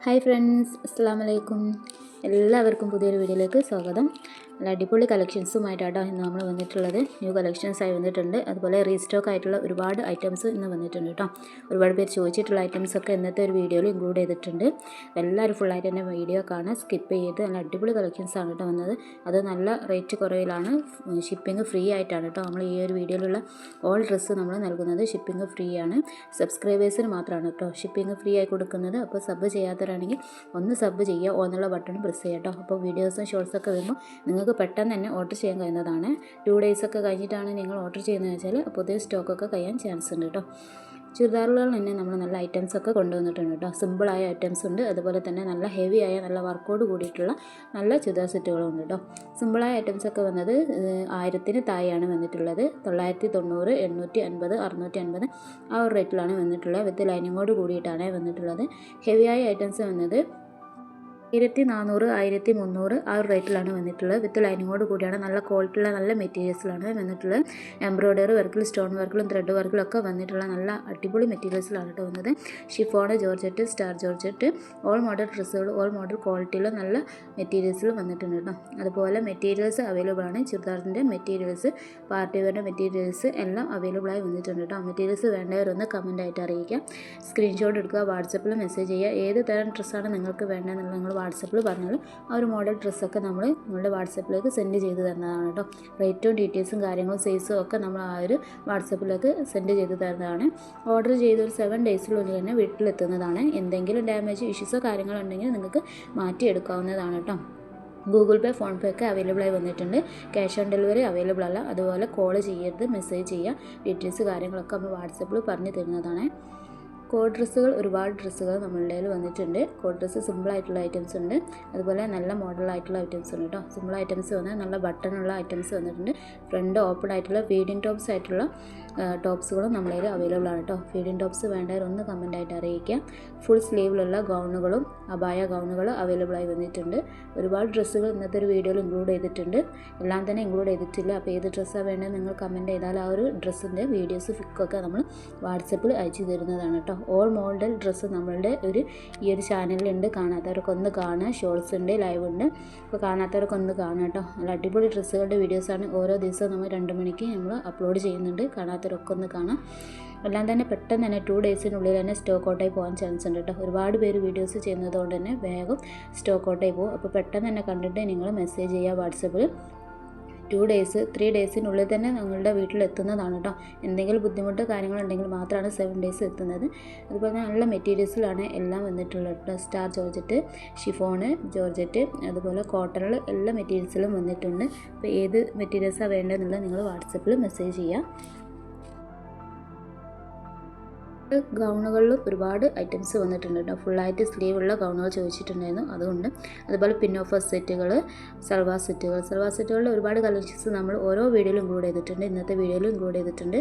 Hi friends, അസ്സലാമു അലൈക്കും. എല്ലാവർക്കും പുതിയൊരു വീഡിയോയിലേക്ക് സ്വാഗതം. നല്ല അടിപൊളി കളക്ഷൻസുമായിട്ടാണ് ഇന്ന് നമ്മൾ വന്നിട്ടുള്ളത്. ന്യൂ കളക്ഷൻസായി വന്നിട്ടുണ്ട്. അതുപോലെ റീസ്റ്റോക്ക് ആയിട്ടുള്ള ഒരുപാട് ഐറ്റംസ് ഇന്ന് വന്നിട്ടുണ്ട് കേട്ടോ. ഒരുപാട് പേര് ചോദിച്ചിട്ടുള്ള ഐറ്റംസൊക്കെ ഇന്നത്തെ ഒരു വീഡിയോയിൽ ഇൻക്ലൂഡ് ചെയ്തിട്ടുണ്ട്. എല്ലാവരും ഫുള്ളായിട്ട് തന്നെ വീഡിയോ കാണാൻ സ്കിപ്പ് ചെയ്ത് നല്ല അടിപൊളി കളക്ഷൻസാണ് കേട്ടോ വന്നത്. അത് നല്ല റേറ്റ് കുറവിലാണ്. ഷിപ്പിംഗ് ഫ്രീ ആയിട്ടാണ് കേട്ടോ നമ്മൾ ഈ ഒരു വീഡിയോയിലുള്ള ഓൾ ഡ്രസ്സ് നമ്മൾ നൽകുന്നത്. ഷിപ്പിംഗ് ഫ്രീ ആണ്. സബ്സ്ക്രൈബേഴ്സിന് മാത്രമാണ് കേട്ടോ ഷിപ്പിംഗ് ഫ്രീ ആയി കൊടുക്കുന്നത്. അപ്പോൾ സബ് ചെയ്യാത്തവരാണെങ്കിൽ ഒന്ന് സബ് ചെയ്യുക, ഓന്നുള്ള ബട്ടൺ പ്രസ് ചെയ്യുക കേട്ടോ. അപ്പോൾ വീഡിയോസും ഷോർട്സൊക്കെ വരുമ്പോൾ നിങ്ങൾക്ക് പെട്ടെന്ന് തന്നെ ഓർഡർ ചെയ്യാൻ കഴിയുന്നതാണ്. 2 ഡേയ്സൊക്കെ കഴിഞ്ഞിട്ടാണ് നിങ്ങൾ ഓർഡർ ചെയ്യുന്നതെന്ന് വെച്ചാൽ പുതിയ സ്റ്റോക്കൊക്കെ കഴിയാൻ ചാൻസ് ഉണ്ട് കേട്ടോ. ചുരിദാറുകൾ തന്നെ നമ്മൾ നല്ല ഐറ്റംസൊക്കെ കൊണ്ടുവന്നിട്ടുണ്ട് കേട്ടോ. സിമ്പിളായ ഐറ്റംസ് ഉണ്ട്, അതുപോലെ തന്നെ നല്ല ഹെവി ആയ നല്ല വർക്കോട് കൂടിയിട്ടുള്ള നല്ല ചുരിദാർ സെറ്റുകളും ഉണ്ട് കേട്ടോ. സിമ്പിളായ ഐറ്റംസൊക്കെ വന്നത് 1000-ന് താഴെയാണ് വന്നിട്ടുള്ളത്. 990, 850, 650 ആ ഒരു റേറ്റിലാണ് വന്നിട്ടുള്ളത്. വിത്ത് ലൈനിങ്ങോട് കൂടിയിട്ടാണ് വന്നിട്ടുള്ളത്. ഹെവിയായ ഐറ്റംസ് വന്നത് 1400, 1300 ആ ഒരു റേറ്റിലാണ് വന്നിട്ടുള്ളത്. വിത്ത് ലൈനിങ്ങോട് കൂടിയാണ്. നല്ല ക്വാളിറ്റിയുള്ള നല്ല മെറ്റീരിയൽസിലാണ് വന്നിട്ടുള്ളത്. എംബ്രോയ്ഡറി വർക്കിൽ, സ്റ്റോൺ വർക്കിലും ത്രെഡ് വർക്കിലും ഒക്കെ വന്നിട്ടുള്ള നല്ല അടിപൊളി മെറ്റീരിയൽസിലാണ് കേട്ടോ വന്നത്. Chiffon, georgette, star georgette, all model ഡ്രസ്സുകൾ, ഓൾ മോഡൽ ക്വാളിറ്റിയിൽ നല്ല മെറ്റീരിയൽസിൽ വന്നിട്ടുണ്ട് കേട്ടോ. അതുപോലെ മെറ്റീരിയൽസ് അവൈലബിൾ ആണ്. ചുരിദാറിൻ്റെ മെറ്റീരിയൽസ്, പാർട്ടി വെയറിൻ്റെ മെറ്റീരിയൽസ് എല്ലാം അവൈലബിൾ ആയി വന്നിട്ടുണ്ട് കേട്ടോ. മെറ്റീരിയൽസ് വേണ്ടവരൊന്ന് കമൻറ്റായിട്ട് അറിയിക്കാം. സ്ക്രീൻഷോട്ട് എടുക്കുക, വാട്സപ്പിൽ മെസ്സേജ് ചെയ്യുക. ഏത് തരം ഡ്രസ്സാണ് നിങ്ങൾക്ക് വേണ്ടതെന്നുള്ള നിങ്ങൾ വാട്സപ്പിൽ പറഞ്ഞാൽ ആ ഒരു മോഡൽ ഡ്രസ്സൊക്കെ നിങ്ങളുടെ വാട്സപ്പിലേക്ക് സെൻഡ് ചെയ്ത് തരുന്നതാണ് കേട്ടോ. റേറ്റും ഡീറ്റെയിൽസും കാര്യങ്ങളും സൈസും ഒക്കെ നമ്മൾ ആ ഒരു വാട്സപ്പിലേക്ക് സെൻഡ് ചെയ്ത് തരുന്നതാണ്. ഓർഡർ ചെയ്ത് ഒരു 7 ഡേയ്സിനുള്ളിൽ തന്നെ വീട്ടിലെത്തുന്നതാണ്. എന്തെങ്കിലും ഡാമേജ് ഇഷ്യൂസോ കാര്യങ്ങളുണ്ടെങ്കിൽ നിങ്ങൾക്ക് മാറ്റിയെടുക്കാവുന്നതാണ് കേട്ടോ. ഗൂഗിൾ പേ, ഫോൺ പേ ഒക്കെ അവൈലബിൾ ആയി വന്നിട്ടുണ്ട്. ക്യാഷ് ഓൺ ഡെലിവറി അവൈലബിൾ അല്ല. അതുപോലെ കോൾ ചെയ്യരുത്, മെസ്സേജ് ചെയ്യുക. ഡീറ്റെയിൽസ് കാര്യങ്ങളൊക്കെ നമ്മൾ വാട്സപ്പിൽ പറഞ്ഞു തരുന്നതാണ്. കോഡ് ഡ്രസ്സുകൾ, ഒരുപാട് ഡ്രസ്സുകൾ നമ്മളുടെ കയ്യിൽ വന്നിട്ടുണ്ട്. കോഡ് ഡ്രസ്സ് സിമ്പിളായിട്ടുള്ള ഐറ്റംസ് ഉണ്ട്, അതുപോലെ നല്ല മോഡലായിട്ടുള്ള ഐറ്റംസ് ഉണ്ട് കേട്ടോ. സിമ്പിൾ ഐറ്റംസ് വന്നാൽ നല്ല ബട്ടണുള്ള ഐറ്റംസ് വന്നിട്ടുണ്ട്. ഫ്രണ്ട് ഓപ്പൺ ആയിട്ടുള്ള ഫീഡിങ് ടോപ്സ് ആയിട്ടുള്ള ടോപ്സുകളും നമ്മളെ കയ്യിൽ അവൈലബിൾ ആണ് കേട്ടോ. ഫീഡിങ് ടോപ്സ് വേണ്ടവരൊന്ന് കമൻറ്റായിട്ട് അറിയിക്കുക. ഫുൾ സ്ലീവിലുള്ള ഗൗണുകളും അബായ ഗൗണുകൾ അവൈലബിൾ ആയി വന്നിട്ടുണ്ട്. ഒരുപാട് ഡ്രസ്സുകൾ ഇന്നത്തെ ഒരു വീഡിയോയിൽ ഇൻക്ലൂഡ് ചെയ്തിട്ടുണ്ട്. എല്ലാം തന്നെ ഇൻക്ലൂഡ് ചെയ്തിട്ടില്ല. അപ്പോൾ ഏത് ഡ്രസ്സാണ് വേണ്ടത് നിങ്ങൾ കമൻറ്റ് ചെയ്താൽ ആ ഒരു ഡ്രസ്സിൻ്റെ വീഡിയോസ് ഫിക്കൊക്കെ നമ്മൾ വാട്സപ്പിൽ അയച്ചു തരുന്നതാണ് കേട്ടോ. ഓൾ മോഡൽ ഡ്രസ്സ് നമ്മളുടെ ഈ ഒരു ചാനലിലുണ്ട്. കാണാത്തവർക്കൊന്ന് കാണുക. ഷോർട്സ് ഉണ്ട്, ലൈവ് ഉണ്ട്. അപ്പോൾ കാണാത്തവർക്കൊന്ന് കാണുക കേട്ടോ. നല്ല അടിപൊളി ഡ്രസ്സുകളുടെ വീഡിയോസാണ് ഓരോ ദിവസവും നമ്മൾ 2 മണിക്ക് നമ്മൾ അപ്ലോഡ് ചെയ്യുന്നുണ്ട്. കാണാത്തവരൊക്കെ ഒന്ന് കാണാം. എല്ലാം തന്നെ പെട്ടെന്ന് തന്നെ 2 ഡേയ്സിനുള്ളിൽ തന്നെ സ്റ്റോക്ക് ഔട്ടായി പോകാൻ ചാൻസ് ഉണ്ട് കേട്ടോ. ഒരുപാട് പേര് വീഡിയോസ് ചെയ്യുന്നതുകൊണ്ട് തന്നെ വേഗം സ്റ്റോക്ക് ഔട്ടായി പോകും. അപ്പോൾ പെട്ടെന്ന് തന്നെ കണ്ടിട്ട് നിങ്ങൾ മെസ്സേജ് ചെയ്യുക വാട്സപ്പിൽ. 2 ഡേയ്സ്, 3 ഡേയ്സിനുള്ളിൽ തന്നെ നിങ്ങളുടെ വീട്ടിലെത്തുന്നതാണ് കേട്ടോ. എന്തെങ്കിലും ബുദ്ധിമുട്ട് കാര്യങ്ങളുണ്ടെങ്കിൽ മാത്രമാണ് 7 ഡേയ്സ് എത്തുന്നത്. അതുപോലെ തന്നെ നല്ല മെറ്റീരിയൽസിലാണ് എല്ലാം വന്നിട്ടുള്ളത് കേട്ടോ. സ്റ്റാർ ജോർജറ്റ്, ഷിഫോണ്, ജോർജറ്റ്, അതുപോലെ കോട്ടണിൽ എല്ലാ മെറ്റീരിയൽസിലും വന്നിട്ടുണ്ട്. അപ്പോൾ ഏത് മെറ്റീരിയൽസാണ് വേണ്ടതെന്നുള്ളത് നിങ്ങൾ വാട്സപ്പിൽ മെസ്സേജ് ചെയ്യുക. ഗൗണുകളിലും ഒരുപാട് ഐറ്റംസ് വന്നിട്ടുണ്ട് കേട്ടോ. ഫുള്ളായിട്ട് സ്ലീവുള്ള ഗൗണുകൾ ചോദിച്ചിട്ടുണ്ടായിരുന്നു, അതുകൊണ്ട്. അതുപോലെ പിൻ ഓഫർ സെറ്റുകൾ, സൽവാർ സെറ്റുകളിൽ ഒരുപാട് കളക്ഷൻസ് നമ്മൾ ഓരോ വീഡിയോയിലും ഇൻക്ലൂഡ് ചെയ്തിട്ടുണ്ട്. ഇന്നത്തെ വീഡിയോയിലും ഇൻക്ലൂഡ് ചെയ്തിട്ടുണ്ട്.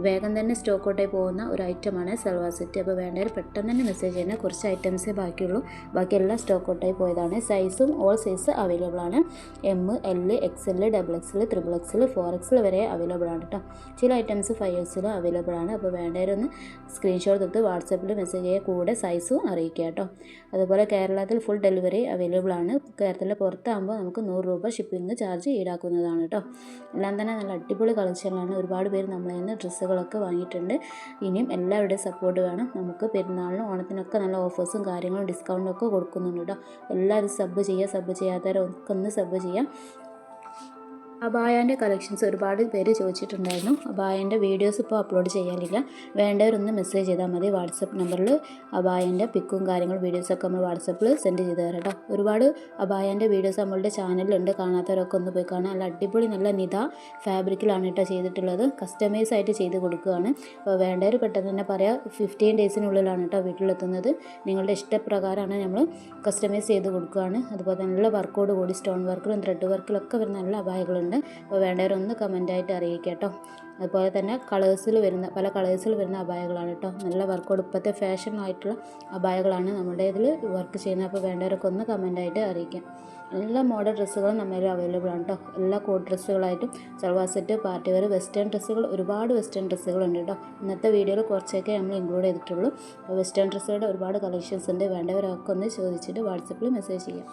വേഗം തന്നെ സ്റ്റോക്ക് ഔട്ടായി പോകുന്ന ഒരു ഐറ്റമാണ് സൽവാർ സെറ്റ്. അപ്പോൾ വേണ്ടവർ പെട്ടെന്ന് തന്നെ മെസ്സേജ് ചെയ്യുന്നത്. കുറച്ച് ഐറ്റംസേ ബാക്കിയുള്ളൂ, ബാക്കിയെല്ലാം സ്റ്റോക്ക് ഔട്ടായി പോയതാണ്. സൈസും ഓൾ സൈസ് അവൈലബിൾ ആണ്. M, L, XL, XXL, XXL, 4XL വരെ അവൈലബിൾ ആണ് കേട്ടോ. ചില ഐറ്റംസ് 5Xലും അവൈലബിൾ ആണ്. അപ്പോൾ വേണ്ടവരൊന്ന് സ്ക്രീൻഷോട്ട് എടുത്ത് വാട്സപ്പിൽ മെസ്സേജ് ചെയ്യുക, കൂടെ സൈസും അറിയിക്കുക കേട്ടോ. അതുപോലെ കേരളത്തിൽ ഫുൾ ഡെലിവറി അവൈലബിൾ ആണ്. കേരളത്തിലെ പുറത്താകുമ്പോൾ നമുക്ക് 100 രൂപ ഷിപ്പിംഗ് ചാർജ് ഈടാക്കുന്നതാണ് കേട്ടോ. എല്ലാം തന്നെ നല്ല അടിപൊളി കളക്ഷനാണ്. ഒരുപാട് പേര് നമ്മളെ നിന്ന് ഡ്രസ്സുകളൊക്കെ വാങ്ങിയിട്ടുണ്ട്. ഇനിയും എല്ലാവരുടെയും സപ്പോർട്ട് വേണം. നമുക്ക് പെരുന്നാളിനും ഓണത്തിനൊക്കെ നല്ല ഓഫേഴ്സും കാര്യങ്ങളും ഡിസ്കൗണ്ടും ഒക്കെ കൊടുക്കുന്നുണ്ട് കേട്ടോ. എല്ലാവരും സബ് ചെയ്യുക. സബ് ചെയ്യാത്തവരൊക്കെ ഒന്ന് സബ് ചെയ്യാം. അബായൻ്റെ കളക്ഷൻസ് ഒരുപാട് പേര് ചോദിച്ചിട്ടുണ്ടായിരുന്നു. അബായൻ്റെ വീഡിയോസ് ഇപ്പോൾ അപ്ലോഡ് ചെയ്യാനില്ല. വേണ്ടവരൊന്ന് മെസ്സേജ് ചെയ്താൽ മതി. വാട്സപ്പ് നമ്പറിൽ അബായൻ്റെ പിക്കും കാര്യങ്ങളും വീഡിയോസൊക്കെ നമ്മൾ വാട്സപ്പിൽ സെൻഡ് ചെയ്ത് തരാം കേട്ടോ. ഒരുപാട് അബായൻ്റെ വീഡിയോസ് നമ്മളുടെ ചാനലിലുണ്ട്. കാണാത്തവരൊക്കെ ഒന്ന് പോയി കാണാം. നല്ല അടിപൊളി നല്ല നിത ഫാബ്രിക്കിലാണ് കേട്ടോ ചെയ്തിട്ടുള്ളത്. കസ്റ്റമൈസ് ആയിട്ട് ചെയ്ത് കൊടുക്കുകയാണ്. അപ്പോൾ വേണ്ടവർ പെട്ടെന്ന് തന്നെ പറയാം. 15 ഡേയ്സിനുള്ളിലാണ് കേട്ടോ വീട്ടിലെത്തുന്നത്. നിങ്ങളുടെ ഇഷ്ടപ്രകാരമാണ് നമ്മൾ കസ്റ്റമൈസ് ചെയ്ത് കൊടുക്കുകയാണ്. അതുപോലെ നല്ല വർക്കോട് കൂടി സ്റ്റോൺ വർക്കിലും ത്രെഡ് വർക്കിലൊക്കെ വരുന്ന നല്ല അബായകളുണ്ട് ഉണ്ട്. അപ്പോൾ വേണ്ടവരൊന്ന് കമൻറ്റായിട്ട് അറിയിക്കുക കേട്ടോ. അതുപോലെ തന്നെ പല കളേഴ്സിൽ വരുന്ന അബായകളാണ് കേട്ടോ. നല്ല വർക്കോട് ഇപ്പോഴത്തെ ഫാഷനായിട്ടുള്ള അബായകളാണ് നമ്മുടെ ഇതിൽ വർക്ക് ചെയ്യുന്നത്. അപ്പോൾ വേണ്ടവരൊക്കെ ഒന്ന് കമൻറ്റായിട്ട് അറിയിക്കാം. എല്ലാ മോഡൽ ഡ്രസ്സുകളും നമ്മുടെ അവൈലബിൾ ആണ് കേട്ടോ. എല്ലാ കോട്ട് ഡ്രസ്സുകളായിട്ടും salwar set, party wear, western ഡ്രസ്സുകൾ, ഒരുപാട് വെസ്റ്റേൺ ഡ്രസ്സുകളുണ്ട് കേട്ടോ. ഇന്നത്തെ വീഡിയോയിൽ കുറച്ചൊക്കെ നമ്മൾ ഇൻക്ലൂഡ് ചെയ്തിട്ടുള്ളൂ. അപ്പോൾ വെസ്റ്റേൺ ഡ്രസ്സുകളുടെ ഒരുപാട് കളക്ഷൻസ് ഉണ്ട്. വേണ്ടവരൊക്കെ ഒന്ന് ചോദിച്ചിട്ട് വാട്സപ്പിൽ മെസ്സേജ് ചെയ്യാം.